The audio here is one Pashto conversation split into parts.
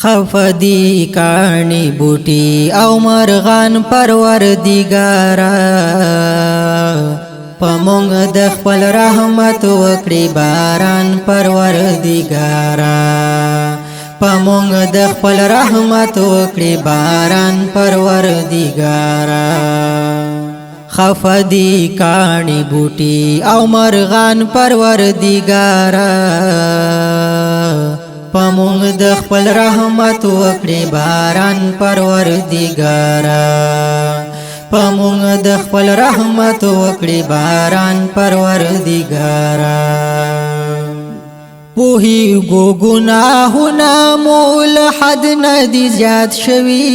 خفدی کانی بوټي او مرغان پروردګارا پمونږ د خپل رحمت وکړي باران پروردګارا پمونږ د خپل رحمت وکړي باران پروردګارا خفدی کانی بوټي او مرغان پروردګارا پمونږ د خپل رحمت وکړي باران پروردګارا پمونږ د خپل رحمت وکړي باران پروردګارا پوهی گو گناهونه مول حد ندی زیات شوی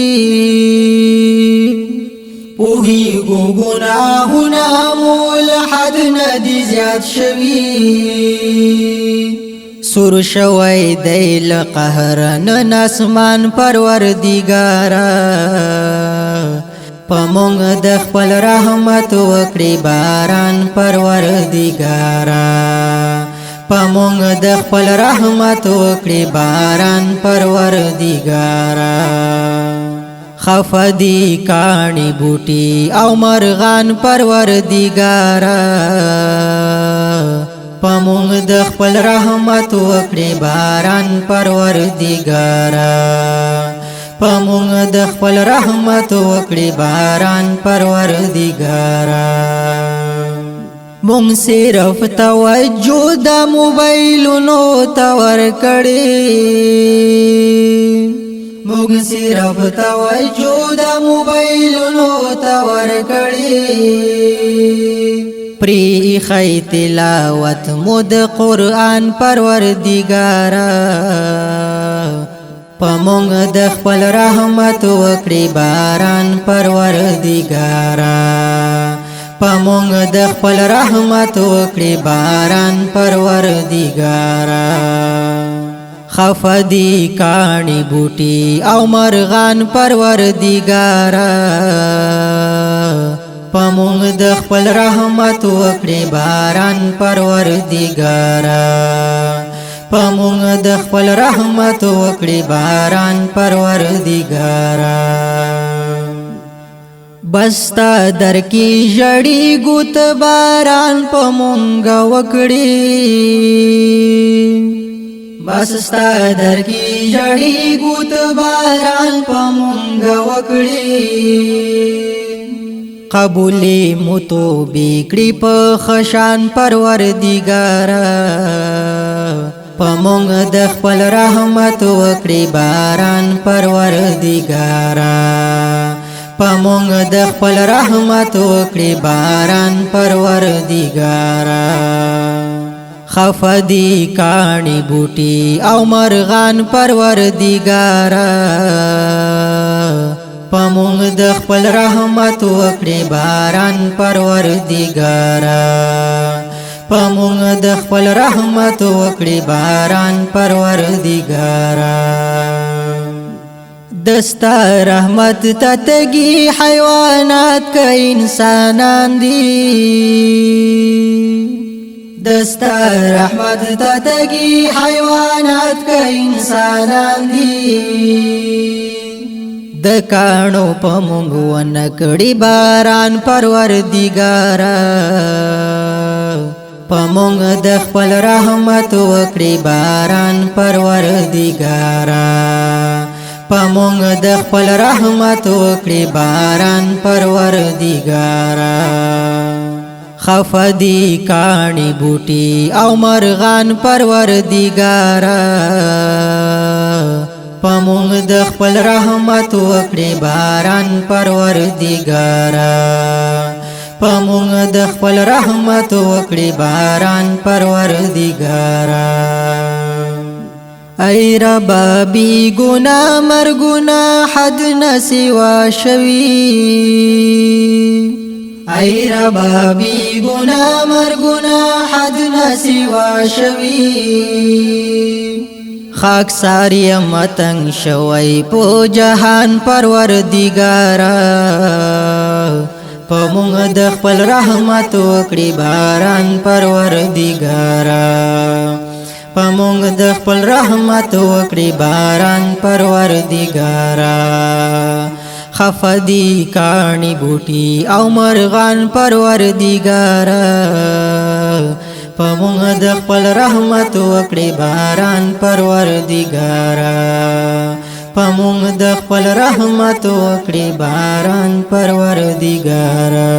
پوهی گو گناهونه مول حد ندی زیات شوی سور شوی دیل قهرن ناسمان پروردګارا پمونږ د خپل رحمت وکړي باران پروردګارا پمونږ د خپل رحمت وکړي باران پروردګارا خفدی کانی بوټي او مرغان پروردګارا پمونږ د خپل رحمت وکړي باران پروردګارا پمونږ د خپل رحمت وکړي باران پروردګارا مونږ صرف توجه د موبایلونو ته ورکړې مونږ صرف توجه د موبایلونو ته ورکړې پری خی تلاوت مود قرآن پروردګارا پمونږ د خپل رحمت وکړي باران پروردګارا پمونږ د خپل رحمت وکړي باران پروردګارا خفدی کانی بوټي او مرغان پروردګارا پمونږ د خپل رحمت وکړي باران پروردګارا پمونږ د خپل رحمت وکړي باران پروردګارا بستا در کی جړی ګوت باران پمونږ وکړي بستا در کی جړی ګوت باران پمونږ وکړي قبولی متو بیکړي په خشان پروردګارا پمونږ د خپل رحمت وکړي باران پروردګارا پمونږ د خپل رحمت وکړي باران پروردګارا خفدی کانی بوټي او مرغان پروردګارا پمونږ د خپل رحمت وکړي باران پروردګارا پمونږ د خپل رحمت وکړي باران پروردګارا دستا رحمت تتگی حیوانات کا انسانان دی دستا رحمت تتگی حیوانات کا انسانان دی د کانو پمونږ ونکړي باران پروردګارا پمونږ د خپل رحمت وکړي باران پروردګارا پمونږ د خپل رحمت وکړي باران پروردګارا خفدی کانی بوټي او مرغان پروردګارا پمونږ د خپل رحمت وکړي باران پروردګارا پمونږ د خپل رحمت وکړي باران پروردګارا ای ربا بی گنا مرگنا حد نسوا شوی ای ربا بی گنا مرگنا حد نسوا شوی خاک ساری متنگ شوی پو جهان پروردګارا پمونږ د خپل رحمت وکړي باران پروردګارا پمونږ د خپل رحمت وکړي باران پروردګارا خفدي کاڼي بوټي او مرغان پروردګارا پمونږ د خپل رحمت وکړي باران پروردګارا پمونږ د خپل رحمت وکړي باران پروردګارا